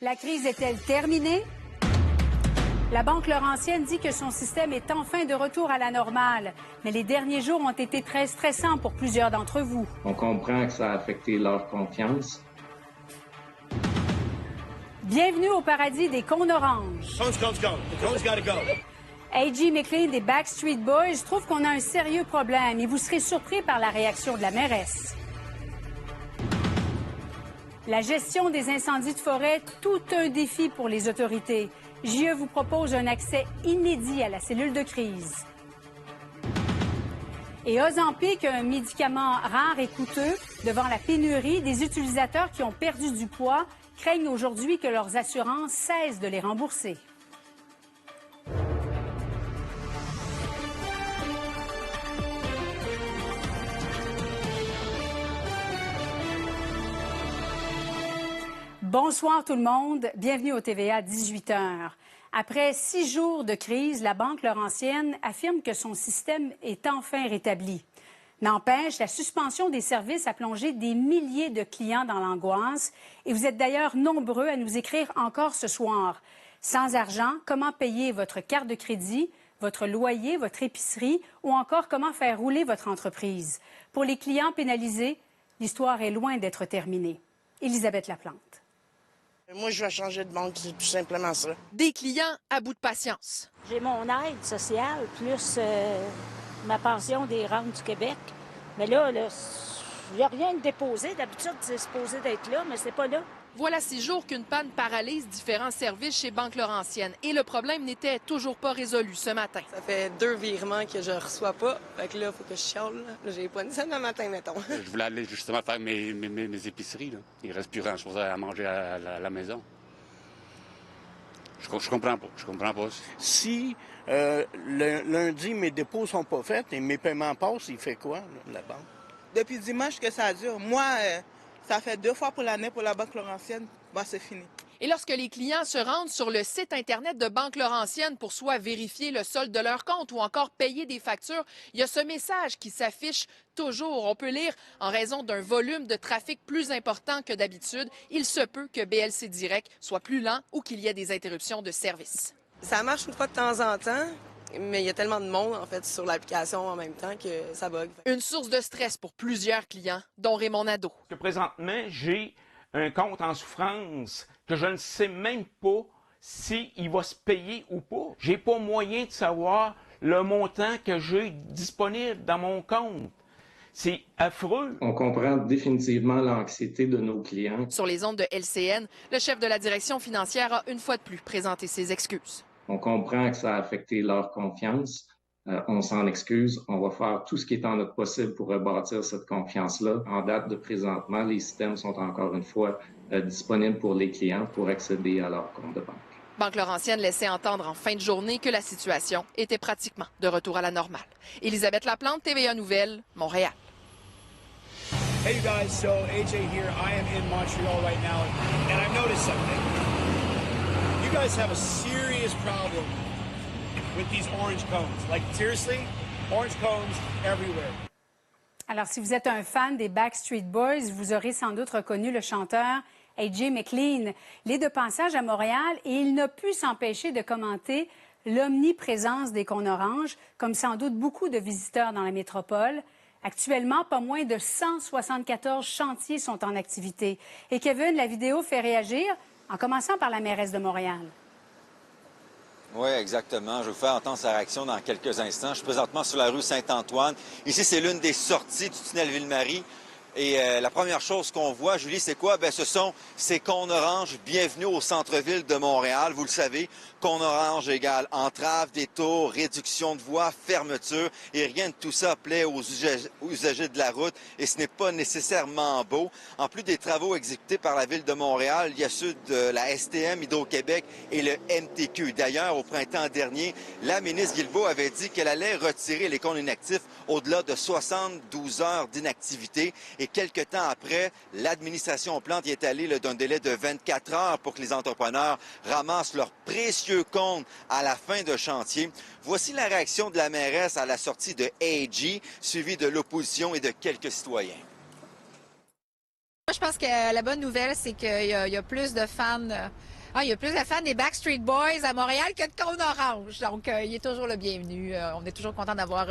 La crise est-elle terminée? La Banque Laurentienne dit que son système est enfin de retour à la normale. Mais les derniers jours ont été très stressants pour plusieurs d'entre vous. On comprend que ça a affecté leur confiance. Bienvenue au paradis des cônes oranges. The cone's gotta go. A.J. McLean des Backstreet Boys trouve qu'on a un sérieux problème et vous serez surpris par la réaction de la mairesse. La gestion des incendies de forêt, tout un défi pour les autorités. JE vous propose un accès inédit à la cellule de crise. Et Ozempic, un médicament rare et coûteux, devant la pénurie, des utilisateurs qui ont perdu du poids craignent aujourd'hui que leurs assurances cessent de les rembourser. Bonsoir tout le monde, bienvenue au TVA 18h. Après 6 jours de crise, la Banque Laurentienne affirme que son système est enfin rétabli. N'empêche, la suspension des services a plongé des milliers de clients dans l'angoisse et vous êtes d'ailleurs nombreux à nous écrire encore ce soir. Sans argent, comment payer votre carte de crédit, votre loyer, votre épicerie ou encore comment faire rouler votre entreprise? Pour les clients pénalisés, l'histoire est loin d'être terminée. Élisabeth Laplante. Moi, je vais changer de banque, c'est tout simplement ça. Des clients à bout de patience. J'ai mon aide sociale, plus ma pension des rentes du Québec. Mais là, il n'y a rien de déposé. D'habitude, c'est supposé d'être là, mais c'est pas là. Voilà 6 jours qu'une panne paralyse différents services chez Banque Laurentienne. Et le problème n'était toujours pas résolu ce matin. Ça fait 2 virements que je reçois pas. Fait que là, il faut que je chiale. Là, j'ai pas dit ça le matin, mettons. Je voulais aller justement faire mes épiceries. Là. Il reste plus grand-chose à manger à la maison. Je comprends pas. Je comprends pas. Si le lundi, mes dépôts sont pas faits et mes paiements passent, il fait quoi, la banque? Depuis dimanche que ça dure. Moi, ça fait 2 fois pour l'année pour la Banque Laurentienne. Bon, c'est fini. Et lorsque les clients se rendent sur le site Internet de Banque Laurentienne pour soit vérifier le solde de leur compte ou encore payer des factures, il y a ce message qui s'affiche toujours. On peut lire « En raison d'un volume de trafic plus important que d'habitude, il se peut que BLC Direct soit plus lent ou qu'il y ait des interruptions de service. » Ça marche une fois de temps en temps, mais il y a tellement de monde, en fait, sur l'application en même temps que ça bug. Une source de stress pour plusieurs clients, dont Raymond Nadeau. Présentement, j'ai un compte en souffrance que je ne sais même pas s'il va se payer ou pas. J'ai pas moyen de savoir le montant que j'ai disponible dans mon compte. C'est affreux. On comprend définitivement l'anxiété de nos clients. Sur les ondes de LCN, le chef de la direction financière a une fois de plus présenté ses excuses. On comprend que ça a affecté leur confiance. On s'en excuse. On va faire tout ce qui est en notre possible pour rebâtir cette confiance-là. En date de présentement, les systèmes sont encore une fois disponibles pour les clients pour accéder à leur compte de banque. Banque Laurentienne laissait entendre en fin de journée que la situation était pratiquement de retour à la normale. Élisabeth Laplante, TVA Nouvelles, Montréal. Hey, you guys. So, AJ here. I am in Montreal right now, and I've noticed something. You guys have a serious problem with these orange cones. Like, seriously, orange cones everywhere. Alors, si vous êtes un fan des Backstreet Boys, vous aurez sans doute reconnu le chanteur A.J. McLean. Il est de passage à Montréal et il n'a pu s'empêcher de commenter l'omniprésence des cônes oranges, comme sans doute beaucoup de visiteurs dans la métropole. Actuellement, pas moins de 174 chantiers sont en activité. Et Kevin, la vidéo fait réagir, en commençant par la mairesse de Montréal. Oui, exactement. Je vais vous faire entendre sa réaction dans quelques instants. Je suis présentement sur la rue Saint-Antoine. Ici, c'est l'une des sorties du tunnel Ville-Marie. Et la première chose qu'on voit, Julie, c'est quoi? Bien, ce sont ces cônes oranges. Bienvenue au centre-ville de Montréal. Vous le savez, cônes orange égale entrave, détour, réduction de voies, fermeture. Et rien de tout ça plaît aux usagers de la route. Et ce n'est pas nécessairement beau. En plus des travaux exécutés par la ville de Montréal, il y a ceux de la STM, Hydro-Québec et le MTQ. D'ailleurs, au printemps dernier, la ministre Guilbeault avait dit qu'elle allait retirer les cônes inactifs au-delà de 72 heures d'inactivité. Et quelques temps après, l'administration Plante y est allée d'un délai de 24 heures pour que les entrepreneurs ramassent leurs précieux cônes à la fin de chantier. Voici la réaction de la mairesse à la sortie de A.J., suivie de l'opposition et de quelques citoyens. Je pense que la bonne nouvelle, c'est qu'il y a plus de fans. Il y a plus de fans des Backstreet Boys à Montréal que de Cône Orange. Donc, il est toujours le bienvenu. On est toujours content d'avoir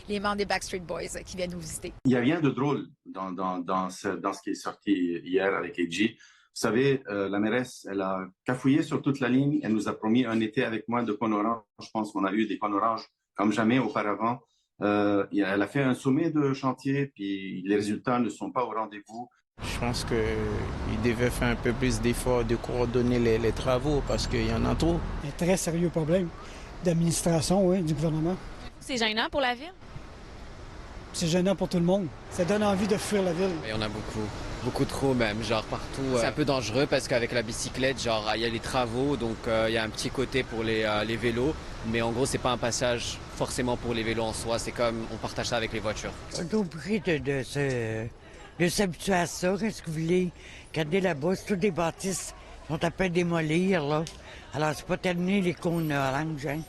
les membres des Backstreet Boys qui viennent nous visiter. Il n'y a rien de drôle dans ce qui est sorti hier avec AG. Vous savez, la mairesse, elle a cafouillé sur toute la ligne. Elle nous a promis un été avec moins de cônes orange. Je pense qu'on a eu des cônes orange comme jamais auparavant. Elle a fait un sommet de chantier, puis les résultats ne sont pas au rendez-vous. Je pense qu'il devait faire un peu plus d'efforts de coordonner les travaux parce qu'il y en a trop. Un très sérieux problème d'administration, oui, du gouvernement. C'est gênant pour la ville? C'est gênant pour tout le monde. Ça donne envie de fuir la ville. Il y en a beaucoup trop même, genre partout. C'est un peu dangereux parce qu'avec la bicyclette, genre il y a les travaux, donc il y a un petit côté pour les vélos, mais en gros c'est pas un passage forcément pour les vélos en soi, c'est comme on partage ça avec les voitures. On est obligé de s'habituer à ça. Qu'est-ce que vous voulez? Regardez là-bas, c'est toutes des bâtisses qui sont à peine démolir, là. Alors, c'est pas terminé les cônes orange, hein?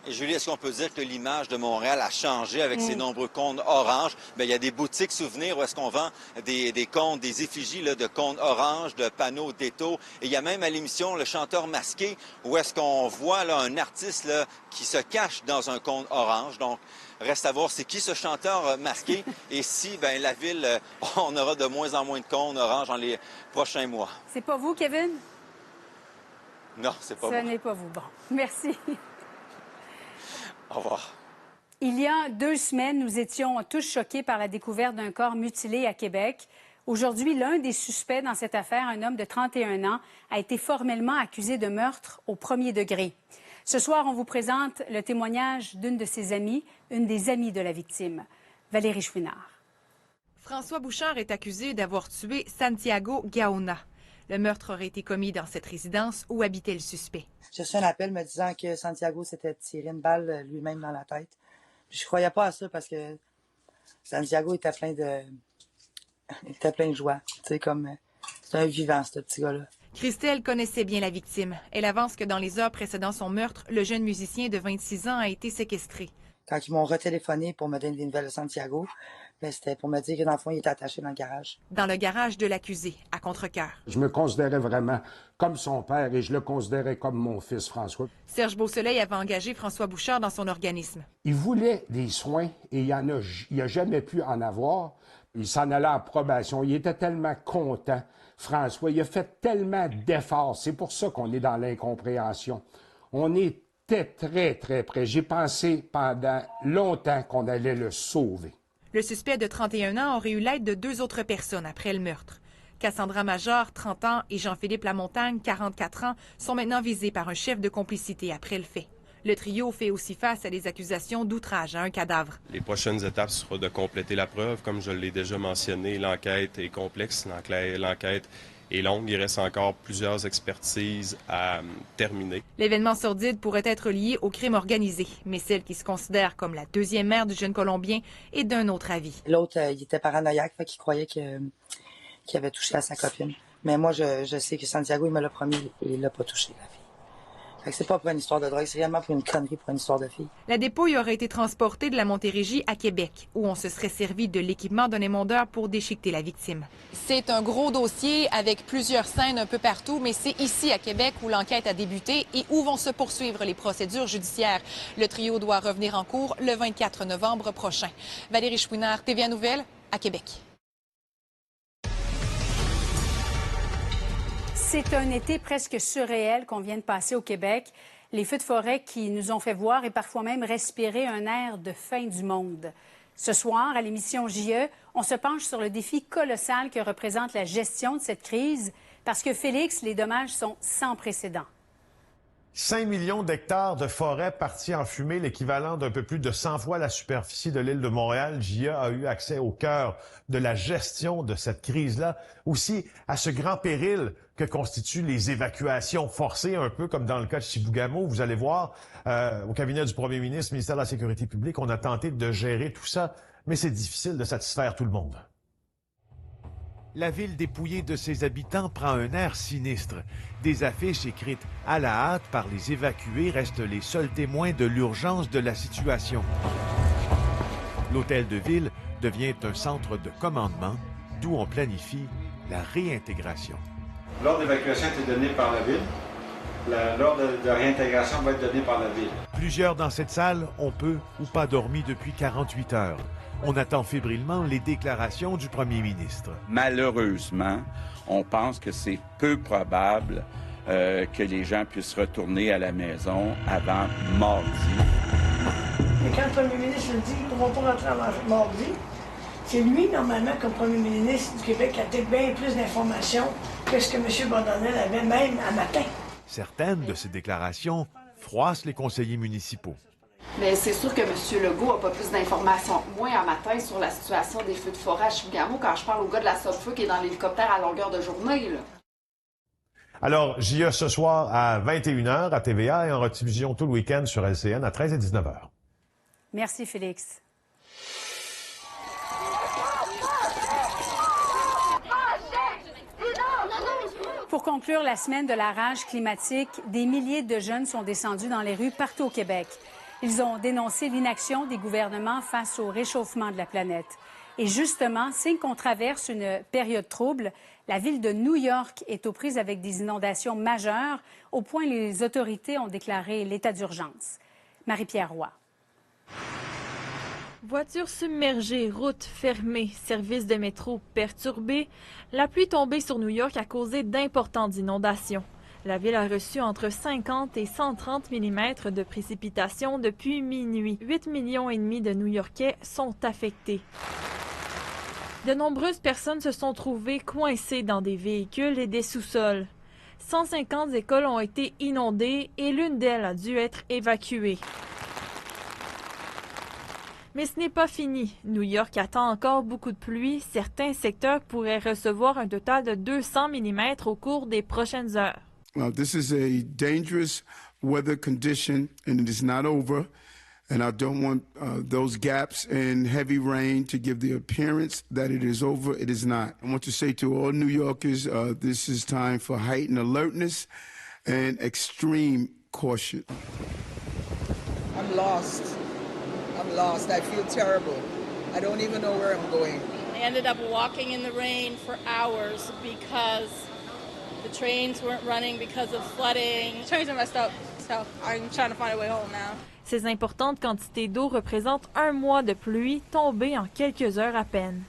Et Julie, est-ce qu'on peut dire que l'image de Montréal a changé avec ses nombreux cônes orange? Bien, il y a des boutiques souvenirs où est-ce qu'on vend des cônes, des effigies là, de cônes orange, de panneaux d'étau. Et il y a même à l'émission Le Chanteur Masqué où est-ce qu'on voit là, un artiste là, qui se cache dans un cône orange. Donc, reste à voir c'est qui ce chanteur masqué et si ben, la ville, on aura de moins en moins de cônes orange dans les prochains mois. C'est pas vous, Kevin? Non, c'est pas moi. Ce n'est pas vous. Bon, merci. Au revoir. Il y a 2 semaines, nous étions tous choqués par la découverte d'un corps mutilé à Québec. Aujourd'hui, l'un des suspects dans cette affaire, un homme de 31 ans, a été formellement accusé de meurtre au 1er degré. Ce soir, on vous présente le témoignage d'une de ses amies, une des amies de la victime, Valérie Chouinard. François Bouchard est accusé d'avoir tué Santiago Gaona. Le meurtre aurait été commis dans cette résidence où habitait le suspect. J'ai reçu un appel me disant que Santiago s'était tiré une balle lui-même dans la tête. Puis je croyais pas à ça parce que Santiago était plein de joie. Tu sais, comme c'est un vivant, ce petit gars-là. Christelle connaissait bien la victime. Elle avance que dans les heures précédant son meurtre, le jeune musicien de 26 ans a été séquestré. Quand ils m'ont retéléphoné pour me donner des nouvelles de Santiago, c'était pour me dire que dans le fond, il était attaché dans le garage. Dans le garage de l'accusé, à Contrecœur. Je me considérais vraiment comme son père et je le considérais comme mon fils François. Serge Beausoleil avait engagé François Bouchard dans son organisme. Il voulait des soins et il a jamais pu en avoir. Il s'en allait en probation. Il était tellement content, François. Il a fait tellement d'efforts. C'est pour ça qu'on est dans l'incompréhension. On était très, très près. J'ai pensé pendant longtemps qu'on allait le sauver. Le suspect de 31 ans aurait eu l'aide de 2 autres personnes après le meurtre. Cassandra Major, 30 ans, et Jean-Philippe Lamontagne, 44 ans, sont maintenant visés par un chef de complicité après le fait. Le trio fait aussi face à des accusations d'outrage à un cadavre. Les prochaines étapes seront de compléter la preuve. Comme je l'ai déjà mentionné, l'enquête est complexe, l'enquête est longue. Il reste encore plusieurs expertises à terminer. L'événement sordide pourrait être lié au crime organisé, mais celle qui se considère comme la deuxième mère du jeune Colombien est d'un autre avis. L'autre, il était paranoïaque, fait qu'il croyait qu'il avait touché à sa copine. Mais moi, je sais que Santiago, il me l'a promis, il l'a pas touché, la fille. Fait que c'est pas pour une histoire de drogue, c'est réellement pour une connerie, pour une histoire de fille. La dépouille aurait été transportée de la Montérégie à Québec, où on se serait servi de l'équipement d'un émondeur pour déchiqueter la victime. C'est un gros dossier avec plusieurs scènes un peu partout, mais c'est ici à Québec où l'enquête a débuté et où vont se poursuivre les procédures judiciaires. Le trio doit revenir en cours le 24 novembre prochain. Valérie Chouinard, TVA Nouvelles, à Québec. C'est un été presque surréel qu'on vient de passer au Québec. Les feux de forêt qui nous ont fait voir et parfois même respirer un air de fin du monde. Ce soir, à l'émission JE, on se penche sur le défi colossal que représente la gestion de cette crise parce que, Félix, les dommages sont sans précédent. 5 millions d'hectares de forêt partis en fumée, l'équivalent d'un peu plus de 100 fois la superficie de l'île de Montréal. JE a eu accès au cœur de la gestion de cette crise-là, aussi à ce grand péril que constituent les évacuations forcées, un peu comme dans le cas de Chibougamau. Vous allez voir, au cabinet du premier ministre, ministère de la Sécurité publique, on a tenté de gérer tout ça, mais c'est difficile de satisfaire tout le monde. La ville dépouillée de ses habitants prend un air sinistre. Des affiches écrites à la hâte par les évacués restent les seuls témoins de l'urgence de la situation. L'hôtel de ville devient un centre de commandement d'où on planifie la réintégration. L'ordre d'évacuation a été donné par la Ville. L'ordre de réintégration va être donné par la Ville. Plusieurs dans cette salle ont peu ou pas dormi depuis 48 heures. On attend fébrilement les déclarations du premier ministre. Malheureusement, on pense que c'est peu probable que les gens puissent retourner à la maison avant mardi. Et quand le premier ministre dit qu'ils ne pourront pas rentrer avant mardi, c'est lui, normalement, comme premier ministre du Québec, qui a peut-être bien plus d'informations que ce que M. Bondonnel avait même à matin. Certaines de ces déclarations froissent les conseillers municipaux. Mais c'est sûr que M. Legault n'a pas plus d'informations que moi un matin sur la situation des feux de forêt à Chibougamau quand je parle au gars de la Sopfeu qui est dans l'hélicoptère à longueur de journée. Là. Alors, JE ce soir à 21h à TVA et en rediffusion tout le week-end sur LCN à 13 et 19h. Merci, Félix. Pour conclure la semaine de la rage climatique, des milliers de jeunes sont descendus dans les rues partout au Québec. Ils ont dénoncé l'inaction des gouvernements face au réchauffement de la planète. Et justement, signe qu'on traverse une période trouble, la ville de New York est aux prises avec des inondations majeures, au point les autorités ont déclaré l'état d'urgence. Marie-Pierre Roy. Voitures submergées, routes fermées, services de métro perturbés. La pluie tombée sur New York a causé d'importantes inondations. La ville a reçu entre 50 et 130 mm de précipitations depuis minuit. 8,5 millions de New-Yorkais sont affectés. De nombreuses personnes se sont trouvées coincées dans des véhicules et des sous-sols. 150 écoles ont été inondées et l'une d'elles a dû être évacuée. Mais ce n'est pas fini. New York attend encore beaucoup de pluie. Certains secteurs pourraient recevoir un total de 200 mm au cours des prochaines heures. This is a dangerous weather condition and it is not over. And I don't want those gaps in heavy rain to give the appearance that it is over. It is not. I want to say to all New Yorkers, this is time for heightened alertness and extreme caution. I'm lost. I feel terrible. I don't even know where I'm going. I ended up walking in the rain for hours because the trains weren't running because of flooding. Trains are messed up, so I'm trying to find a way home now. Ces importantes quantités d'eau représentent un mois de pluie tombée en quelques heures à peine.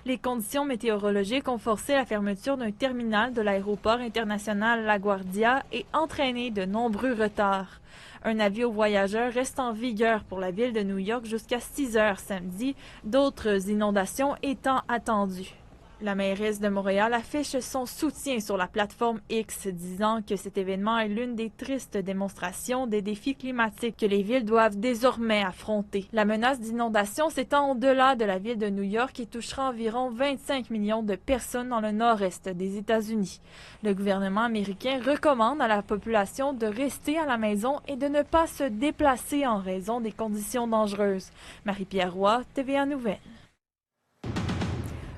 Les conditions météorologiques ont forcé la fermeture d'un terminal de l'aéroport international LaGuardia et entraîné de nombreux retards. Un avis aux voyageurs reste en vigueur pour la ville de New York jusqu'à 6 heures samedi, d'autres inondations étant attendues. La mairesse de Montréal affiche son soutien sur la plateforme X, disant que cet événement est l'une des tristes démonstrations des défis climatiques que les villes doivent désormais affronter. La menace d'inondation s'étend au-delà de la ville de New York et touchera environ 25 millions de personnes dans le nord-est des États-Unis. Le gouvernement américain recommande à la population de rester à la maison et de ne pas se déplacer en raison des conditions dangereuses. Marie-Pierre Roy, TVA Nouvelles.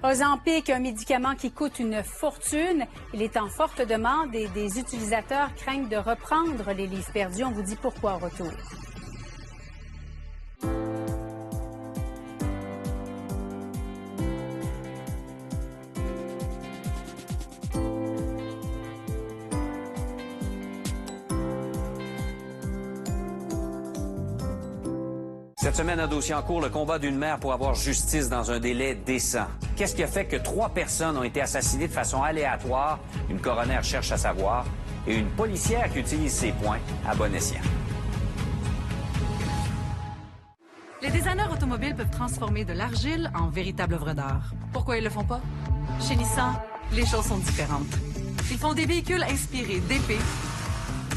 Ozempic, un médicament qui coûte une fortune. Il est en forte demande et des utilisateurs craignent de reprendre les livres perdus. On vous dit pourquoi au retour. Cette semaine, un dossier en cours, le combat d'une mère pour avoir justice dans un délai décent. Qu'est-ce qui a fait que 3 personnes ont été assassinées de façon aléatoire? Une coroner cherche à savoir. Et une policière qui utilise ses poings à bon escient. Les designers automobiles peuvent transformer de l'argile en véritable œuvre d'art. Pourquoi ils le font pas? Chez Nissan, les choses sont différentes. Ils font des véhicules inspirés d'épées,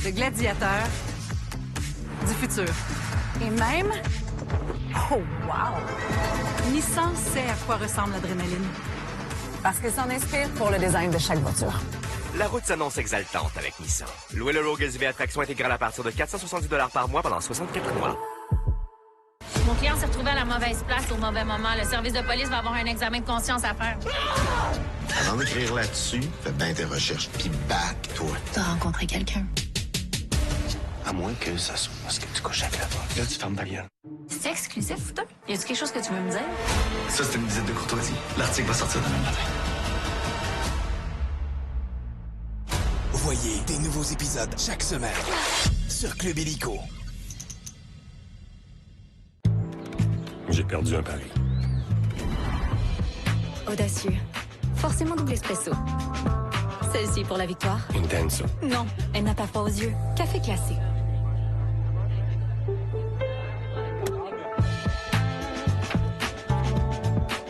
de gladiateurs, du futur. Et même... Oh, wow! Nissan sait à quoi ressemble l'adrénaline. Parce qu'ils s'en inspirent pour le design de chaque voiture. La route s'annonce exaltante avec Nissan. Louez le Rogue SUV à traction intégrale à partir de 470 $ par mois pendant 64 mois. Mon client s'est retrouvé à la mauvaise place au mauvais moment. Le service de police va avoir un examen de conscience à faire. Avant d'écrire là-dessus, fais bien tes recherches, puis back-toi. T'as rencontré quelqu'un? moins que ça soit parce que tu couches avec la femme. Là, tu fermes ta gueule. C'est exclusif, toi? Y a-tu quelque chose que tu veux me dire? Ça, c'est une visite de courtoisie. L'article va sortir demain matin. Voyez des nouveaux épisodes chaque semaine sur Club Illico. J'ai perdu un pari. Audacieux. Forcément double espresso. Celle-ci pour la victoire? Intenso. Non, elle n'a pas froid aux yeux. Café classé.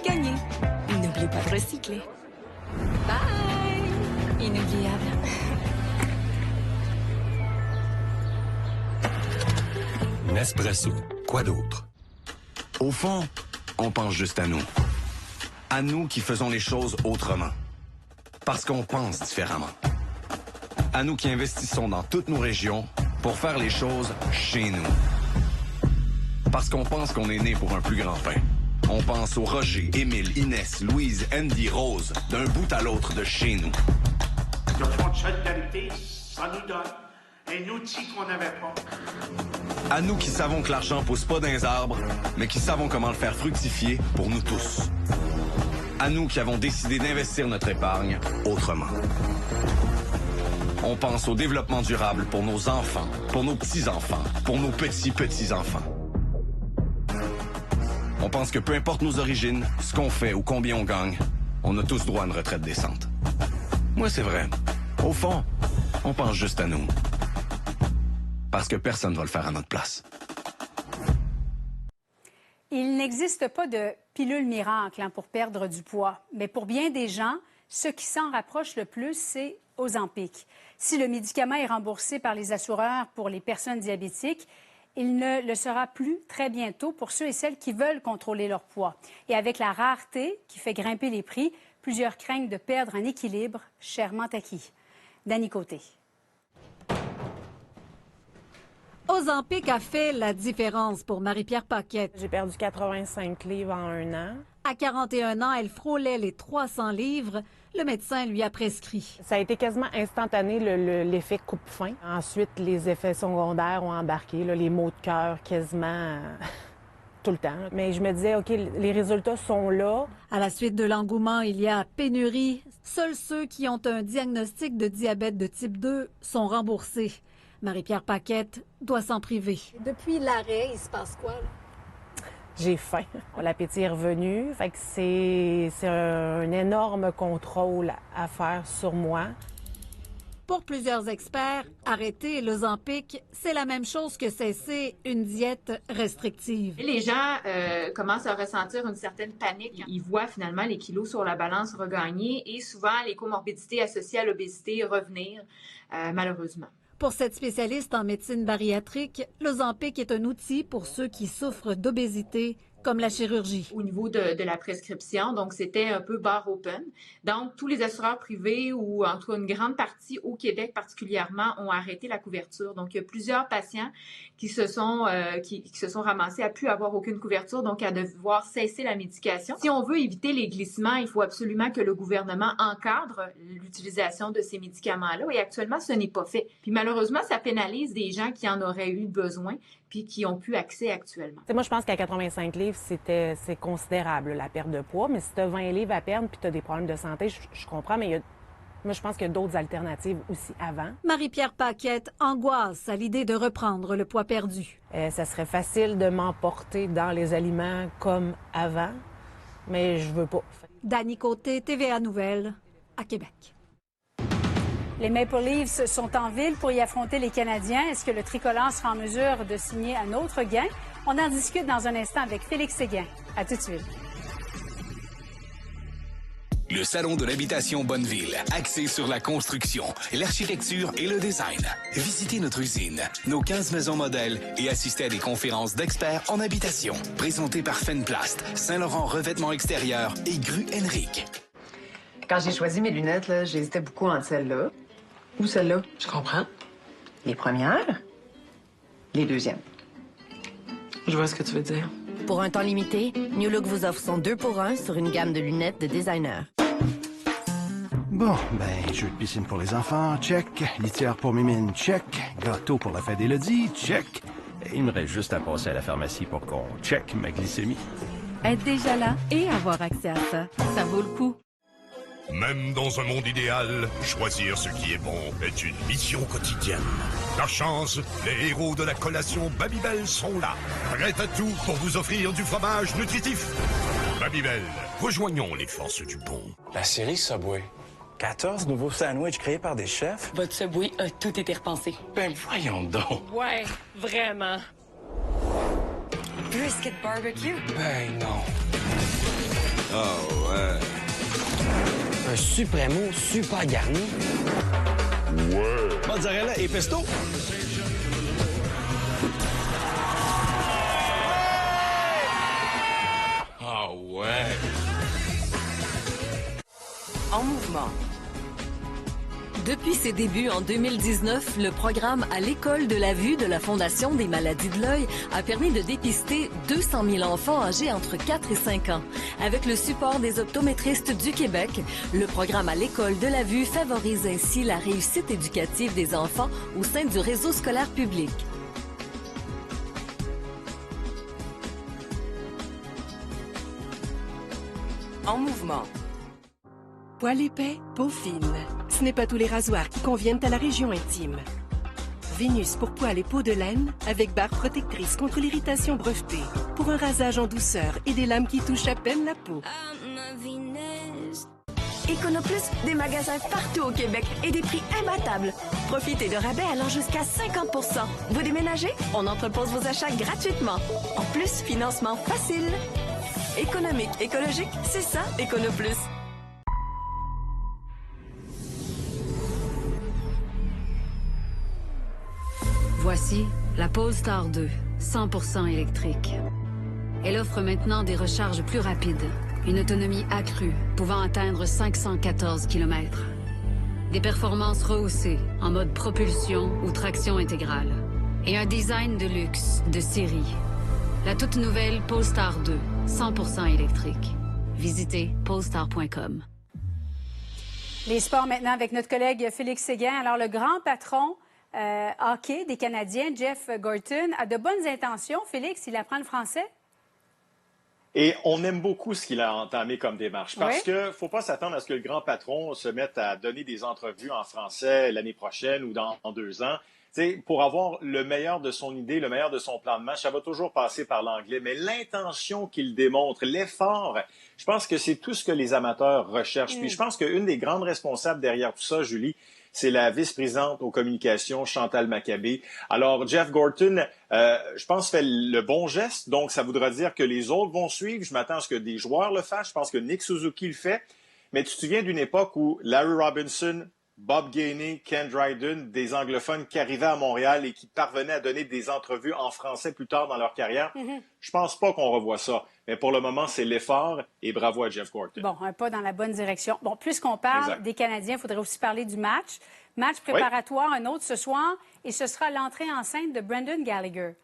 Gagné. N'oublie pas de recycler. Bye! Inoubliable. Nespresso. Quoi d'autre? Au fond, on pense juste à nous. À nous qui faisons les choses autrement. Parce qu'on pense différemment. À nous qui investissons dans toutes nos régions pour faire les choses chez nous. Parce qu'on pense qu'on est né pour un plus grand pain. On pense au Roger, Émile, Inès, Louise, Andy, Rose, d'un bout à l'autre de chez nous. Le fonds de solidarité, ça nous donne un outil qu'on n'avait pas. À nous qui savons que l'argent pousse pas dans les arbres, mais qui savons comment le faire fructifier pour nous tous. À nous qui avons décidé d'investir notre épargne autrement. On pense au développement durable pour nos enfants, pour nos petits-enfants, pour nos petits-petits-enfants. On pense que peu importe nos origines, ce qu'on fait ou combien on gagne, on a tous droit à une retraite décente. Moi, c'est vrai. Au fond, on pense juste à nous. Parce que personne ne va le faire à notre place. Il n'existe pas de pilule miracle pour perdre du poids, mais pour bien des gens, ce qui s'en rapproche le plus, c'est Ozempic. Si le médicament est remboursé par les assureurs pour les personnes diabétiques, il ne le sera plus très bientôt pour ceux et celles qui veulent contrôler leur poids. Et avec la rareté qui fait grimper les prix, plusieurs craignent de perdre un équilibre chèrement acquis. Dany Côté. Ozempic a fait la différence pour Marie-Pierre Paquette. J'ai perdu 85 livres en 1 an. À 41 ans, elle frôlait les 300 livres. Le médecin lui a prescrit. Ça a été quasiment instantané, l'effet coupe-faim. Ensuite, les effets secondaires ont embarqué, les maux de cœur quasiment tout le temps. Mais je me disais, OK, les résultats sont là. À la suite de l'engouement, il y a pénurie. Seuls ceux qui ont un diagnostic de diabète de type 2 sont remboursés. Marie-Pierre Paquette doit s'en priver. Depuis l'arrêt, il se passe quoi, là? J'ai faim. L'appétit est revenu. Fait que c'est un énorme contrôle à faire sur moi. Pour plusieurs experts, arrêter l'Ozempic, c'est la même chose que cesser une diète restrictive. Les gens commencent à ressentir une certaine panique. Ils voient finalement les kilos sur la balance regagner et souvent les comorbidités associées à l'obésité revenir, malheureusement. Pour cette spécialiste en médecine bariatrique, l'Ozempic est un outil pour ceux qui souffrent d'obésité, comme la chirurgie. Au niveau de la prescription, donc c'était un peu bar open. Donc, tous les assureurs privés ou en tout cas une grande partie au Québec particulièrement ont arrêté la couverture. Donc, il y a plusieurs patients qui se sont ramassés à plus avoir aucune couverture, donc à devoir cesser la médication. Si on veut éviter les glissements, il faut absolument que le gouvernement encadre l'utilisation de ces médicaments-là. Et actuellement, ce n'est pas fait. Puis malheureusement, ça pénalise des gens qui en auraient eu besoin puis qui ont plus accès actuellement. Moi, je pense qu'à 85 livres, c'est considérable, la perte de poids. Mais si tu as 20 livres à perdre puis tu as des problèmes de santé, je comprends, mais moi, je pense qu'il y a d'autres alternatives aussi avant. Marie-Pierre Paquette angoisse à l'idée de reprendre le poids perdu. Ça serait facile de m'emporter dans les aliments comme avant, mais je veux pas. Dany Côté, TVA Nouvelles, à Québec. Les Maple Leafs sont en ville pour y affronter les Canadiens. Est-ce que le tricolore sera en mesure de signer un autre gain? On en discute dans un instant avec Félix Séguin. À tout de suite. Le Salon de l'habitation Bonneville, axé sur la construction, l'architecture et le design. Visitez notre usine, nos 15 maisons modèles et assistez à des conférences d'experts en habitation. Présentées par Fenplast, Saint-Laurent Revêtement Extérieur et Gru Henrique. Quand j'ai choisi mes lunettes, j'hésitais beaucoup entre celles-là ou celles-là. Je comprends. Les premières, les deuxièmes. Je vois ce que tu veux dire. Pour un temps limité, New Look vous offre son 2 pour 1 sur une gamme de lunettes de designer. Bon, jeu de piscine pour les enfants, check. Litière pour Mimine, check. Gâteau pour la fête d'Élodie, check. Et il me reste juste à passer à la pharmacie pour qu'on check ma glycémie. Être déjà là et avoir accès à ça, ça vaut le coup. Même dans un monde idéal, choisir ce qui est bon est une mission quotidienne. La chance, les héros de la collation Babybel sont là, prêts à tout pour vous offrir du fromage nutritif. Babybel, rejoignons les forces du bon. La série Subway. 14 nouveaux sandwichs créés par des chefs. Votre Subway a tout été repensé. Ben voyons donc. Ouais, vraiment. Brisket barbecue. Ben non. Oh ouais. Un Supremo super garni. Ouais. Mozzarella et pesto. Ah ouais. En mouvement. Depuis ses débuts en 2019, le programme À l'école de la vue de la Fondation des maladies de l'œil a permis de dépister 200 000 enfants âgés entre 4 et 5 ans. Avec le support des optométristes du Québec, le programme À l'école de la vue favorise ainsi la réussite éducative des enfants au sein du réseau scolaire public. En mouvement. Poil épais, peau fine. Ce n'est pas tous les rasoirs qui conviennent à la région intime. Vénus pour poils et peau de laine avec barre protectrice contre l'irritation brevetée. Pour un rasage en douceur et des lames qui touchent à peine la peau. Econoplus, des magasins partout au Québec et des prix imbattables. Profitez de rabais allant jusqu'à 50 %. Vous déménagez? On entrepose vos achats gratuitement. En plus, financement facile. Économique, écologique, c'est ça, Econoplus. Voici la Polestar 2, 100% électrique. Elle offre maintenant des recharges plus rapides, une autonomie accrue pouvant atteindre 514 km. Des performances rehaussées en mode propulsion ou traction intégrale. Et un design de luxe, de série. La toute nouvelle Polestar 2, 100% électrique. Visitez polestar.com. Les sports maintenant avec notre collègue Félix Séguin. Alors, le grand patron hockey des Canadiens, Jeff Gorton, a de bonnes intentions. Félix, il apprend le français? Et on aime beaucoup ce qu'il a entamé comme démarche parce Oui. qu'il ne faut pas s'attendre à ce que le grand patron se mette à donner des entrevues en français l'année prochaine ou dans 2 ans. T'sais, pour avoir le meilleur de son idée, le meilleur de son plan de match, ça va toujours passer par l'anglais. Mais l'intention qu'il démontre, l'effort, je pense que c'est tout ce que les amateurs recherchent. Puis je pense qu'une des grandes responsables derrière tout ça, Julie, c'est la vice-présidente aux communications, Chantal Maccabé. Alors, Jeff Gorton, je pense, fait le bon geste. Donc, ça voudra dire que les autres vont suivre. Je m'attends à ce que des joueurs le fassent. Je pense que Nick Suzuki le fait. Mais tu te souviens d'une époque où Larry Robinson, Bob Gainey, Ken Dryden, des anglophones qui arrivaient à Montréal et qui parvenaient à donner des entrevues en français plus tard dans leur carrière. Je pense pas qu'on revoit ça. Mais pour le moment, c'est l'effort et bravo à Jeff Gorton. Bon, un pas dans la bonne direction. Bon, puisqu'on parle des Canadiens, il faudrait aussi parler du match. Match préparatoire, un autre ce soir, et ce sera l'entrée en scène de Brendan Gallagher.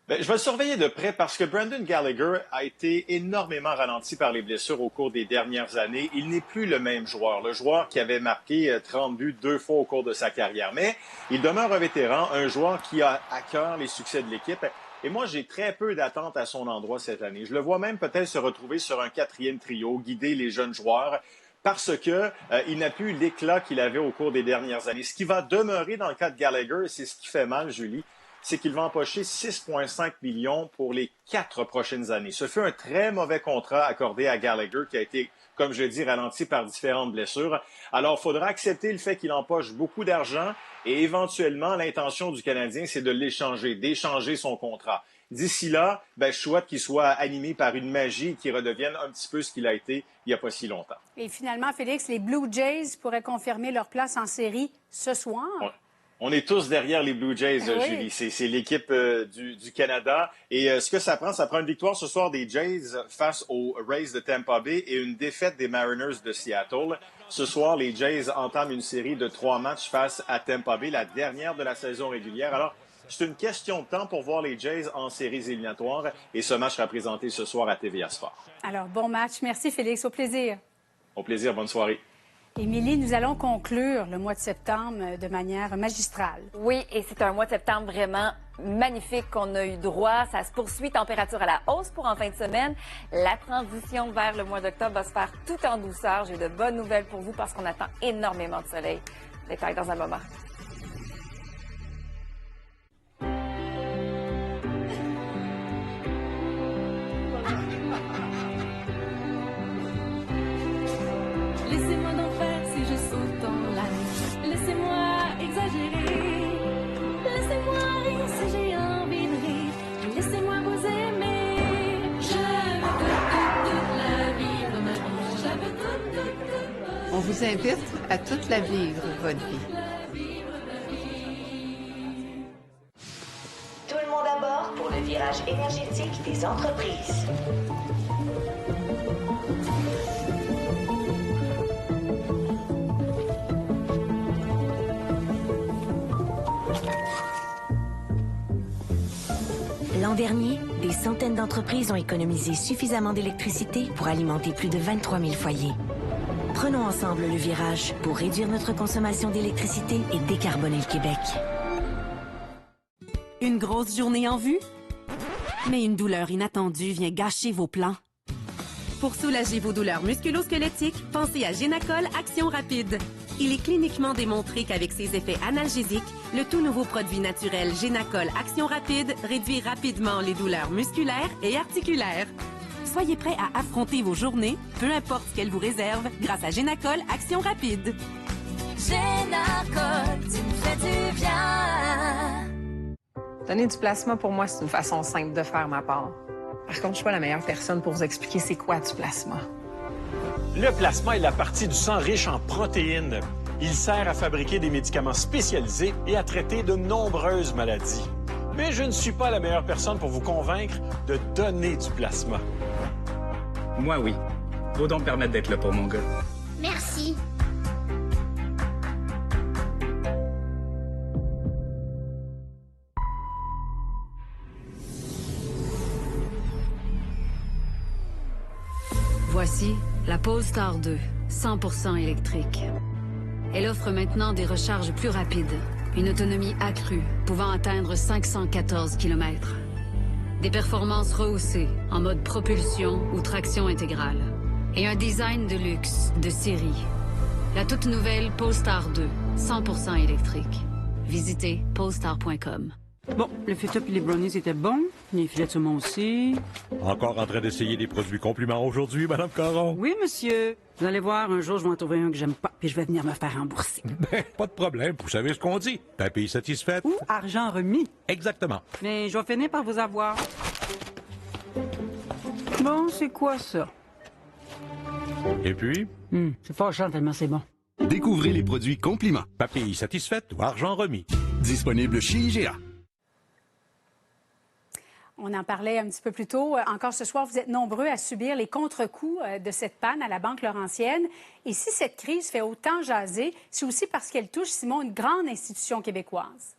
Bien, je vais le surveiller de près parce que Brendan Gallagher a été énormément ralenti par les blessures au cours des dernières années. Il n'est plus le même joueur, le joueur qui avait marqué 30 buts 2 fois au cours de sa carrière. Mais il demeure un vétéran, un joueur qui a à cœur les succès de l'équipe. Et moi, j'ai très peu d'attentes à son endroit cette année. Je le vois même peut-être se retrouver sur un 4e trio, guider les jeunes joueurs, parce que il n'a plus l'éclat qu'il avait au cours des dernières années. Ce qui va demeurer dans le cas de Gallagher, et c'est ce qui fait mal, Julie, c'est qu'il va empocher 6,5 millions pour les 4 prochaines années. Ce fut un très mauvais contrat accordé à Gallagher qui a été, comme je l'ai dit, ralenti par différentes blessures. Alors, il faudra accepter le fait qu'il empoche beaucoup d'argent et éventuellement, l'intention du Canadien, c'est de l'échanger, d'échanger son contrat. D'ici là, je souhaite qu'il soit animé par une magie et qu'il redevienne un petit peu ce qu'il a été il n'y a pas si longtemps. Et finalement, Félix, les Blue Jays pourraient confirmer leur place en série ce soir. Ouais. On est tous derrière les Blue Jays, Julie. C'est l'équipe du Canada. Et ce que ça prend une victoire ce soir des Jays face aux Rays de Tampa Bay et une défaite des Mariners de Seattle. Ce soir, les Jays entament une série de 3 matchs face à Tampa Bay, la dernière de la saison régulière. Alors, c'est une question de temps pour voir les Jays en séries éliminatoires. Et ce match sera présenté ce soir à TVA Sport. Alors, bon match. Merci, Félix. Au plaisir. Au plaisir. Bonne soirée. Émilie, nous allons conclure le mois de septembre de manière magistrale. Oui, et c'est un mois de septembre vraiment magnifique qu'on a eu droit. Ça se poursuit, température à la hausse pour en fin de semaine. La transition vers le mois d'octobre va se faire tout en douceur. J'ai de bonnes nouvelles pour vous parce qu'on attend énormément de soleil. Détail dans un moment. Laissez-moi d'en faire si je saute en l'air. Laissez-moi exagérer. Laissez-moi rire si j'ai envie de rire. Laissez-moi vous aimer. Je veux toute la vivre, ma vie. Je veux toute. On vous invite à toute la vivre, votre vie. Tout le monde à bord pour le virage énergétique des entreprises. L'an dernier, des centaines d'entreprises ont économisé suffisamment d'électricité pour alimenter plus de 23 000 foyers. Prenons ensemble le virage pour réduire notre consommation d'électricité et décarboner le Québec. Une grosse journée en vue? Mais une douleur inattendue vient gâcher vos plans. Pour soulager vos douleurs musculo-squelettiques, pensez à Génacol Action Rapide. Il est cliniquement démontré qu'avec ses effets analgésiques, le tout nouveau produit naturel Génacol Action Rapide réduit rapidement les douleurs musculaires et articulaires. Soyez prêts à affronter vos journées, peu importe ce qu'elles vous réservent, grâce à Génacol Action Rapide. Génacol, tu me fais du bien. Donner du plasma, pour moi, c'est une façon simple de faire ma part. Par contre, je suis pas la meilleure personne pour vous expliquer c'est quoi du plasma. Le plasma est la partie du sang riche en protéines. Il sert à fabriquer des médicaments spécialisés et à traiter de nombreuses maladies. Mais je ne suis pas la meilleure personne pour vous convaincre de donner du plasma. Moi, oui. Vos dons me permettent d'être là pour mon gars. Merci. Voici la Polestar 2, 100% électrique. Elle offre maintenant des recharges plus rapides, une autonomie accrue pouvant atteindre 514 km. Des performances rehaussées en mode propulsion ou traction intégrale. Et un design de luxe, de série. La toute nouvelle Polestar 2, 100% électrique. Visitez polestar.com. Bon, le feta et les brownies étaient bons. Les filets de saumon aussi. Encore en train d'essayer des produits compliments aujourd'hui, Madame Caron? Oui, monsieur. Vous allez voir, un jour, je vais en trouver un que j'aime pas, puis je vais venir me faire rembourser. Ben, pas de problème. Vous savez ce qu'on dit. Papille satisfaite. Ou argent remis. Exactement. Mais je vais finir par vous avoir. Bon, c'est quoi ça? Et puis? C'est fâchant tellement c'est bon. Découvrez les produits compliments. Papille satisfaite ou argent remis. Disponible chez IGA. On en parlait un petit peu plus tôt. Encore ce soir, vous êtes nombreux à subir les contre-coups de cette panne à la Banque Laurentienne. Et si cette crise fait autant jaser, c'est aussi parce qu'elle touche, Simon, une grande institution québécoise.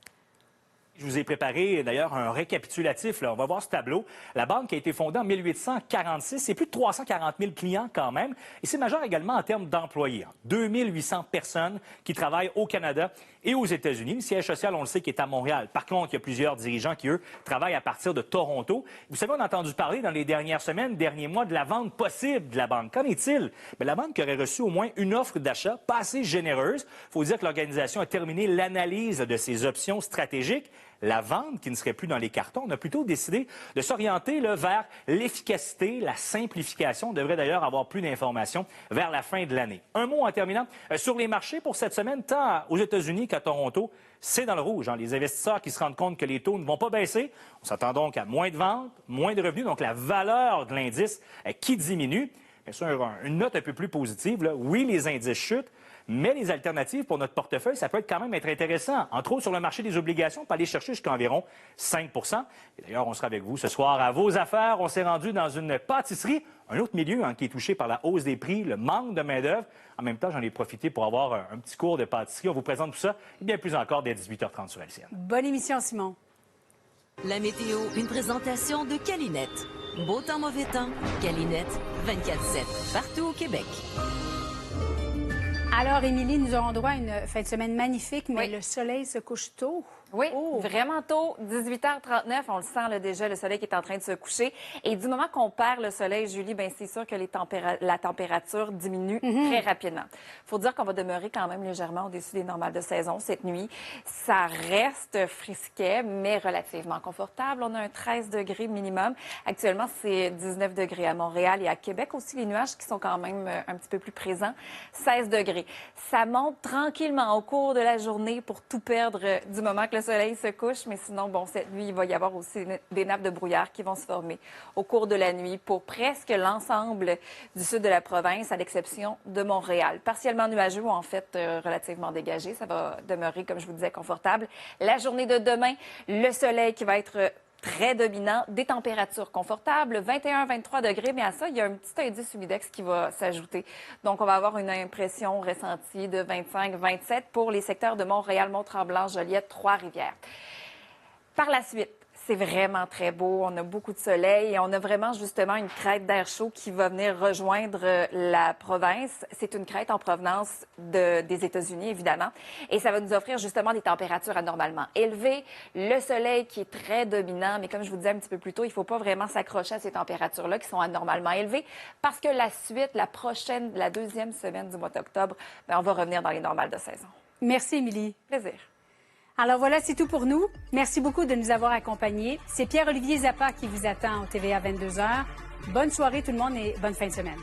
Je vous ai préparé d'ailleurs un récapitulatif. Là. On va voir ce tableau. La banque a été fondée en 1846. C'est plus de 340 000 clients quand même. Et c'est majeur également en termes d'employés. 2800 personnes qui travaillent au Canada et aux États-Unis. Le siège social, on le sait, qui est à Montréal. Par contre, il y a plusieurs dirigeants qui, eux, travaillent à partir de Toronto. Vous savez, on a entendu parler dans les dernières semaines, derniers mois, de la vente possible de la banque. Qu'en est-il? Bien, la banque aurait reçu au moins une offre d'achat pas assez généreuse. Il faut dire que l'organisation a terminé l'analyse de ses options stratégiques. La vente, qui ne serait plus dans les cartons, on a plutôt décidé de s'orienter vers l'efficacité, la simplification. On devrait d'ailleurs avoir plus d'informations vers la fin de l'année. Un mot en terminant sur les marchés pour cette semaine, tant aux États-Unis qu'à Toronto. C'est dans le rouge. Les investisseurs qui se rendent compte que les taux ne vont pas baisser. On s'attend donc à moins de ventes, moins de revenus, donc la valeur de l'indice qui diminue. Bien sûr, une note un peu plus positive. Là. Oui, les indices chutent. Mais les alternatives pour notre portefeuille, ça peut quand même être intéressant. Entre autres, sur le marché des obligations, on peut aller chercher jusqu'à environ 5 %. Et d'ailleurs, on sera avec vous ce soir à vos affaires. On s'est rendu dans une pâtisserie, un autre milieu qui est touché par la hausse des prix, le manque de main-d'œuvre. En même temps, j'en ai profité pour avoir un petit cours de pâtisserie. On vous présente tout ça et bien plus encore dès 18h30 sur LCN. Bonne émission, Simon. La météo, une présentation de Calinette. Beau temps, mauvais temps, Calinette, 24/7, partout au Québec. Alors, Émilie, nous aurons droit à une fin de semaine magnifique, mais le soleil se couche tôt. Oui, vraiment tôt, 18h39, on le sent là, déjà, le soleil qui est en train de se coucher. Et du moment qu'on perd le soleil, Julie, ben c'est sûr que la température diminue très rapidement. Il faut dire qu'on va demeurer quand même légèrement au-dessus des normales de saison cette nuit. Ça reste frisquet, mais relativement confortable. On a un 13 degrés minimum. Actuellement, c'est 19 degrés à Montréal et à Québec aussi, les nuages qui sont quand même un petit peu plus présents, 16 degrés. Ça monte tranquillement au cours de la journée pour tout perdre du moment que le soleil se couche, mais sinon, bon, cette nuit, il va y avoir aussi des nappes de brouillard qui vont se former au cours de la nuit pour presque l'ensemble du sud de la province, à l'exception de Montréal. Partiellement nuageux ou en fait relativement dégagé. Ça va demeurer, comme je vous disais, confortable. La journée de demain, le soleil qui va être très dominant, des températures confortables, 21-23 degrés, mais à ça, il y a un petit indice humidex qui va s'ajouter. Donc, on va avoir une impression ressentie de 25-27 pour les secteurs de Montréal, Mont-Tremblant, Joliette, Trois-Rivières. Par la suite, c'est vraiment très beau. On a beaucoup de soleil et on a vraiment justement une crête d'air chaud qui va venir rejoindre la province. C'est une crête en provenance des États-Unis, évidemment. Et ça va nous offrir justement des températures anormalement élevées. Le soleil qui est très dominant, mais comme je vous disais un petit peu plus tôt, il ne faut pas vraiment s'accrocher à ces températures-là qui sont anormalement élevées parce que la suite, la deuxième semaine du mois d'octobre, on va revenir dans les normales de saison. Merci, Émilie. Plaisir. Alors voilà, c'est tout pour nous. Merci beaucoup de nous avoir accompagnés. C'est Pierre-Olivier Zappa qui vous attend au TVA 22h. Bonne soirée tout le monde et bonne fin de semaine.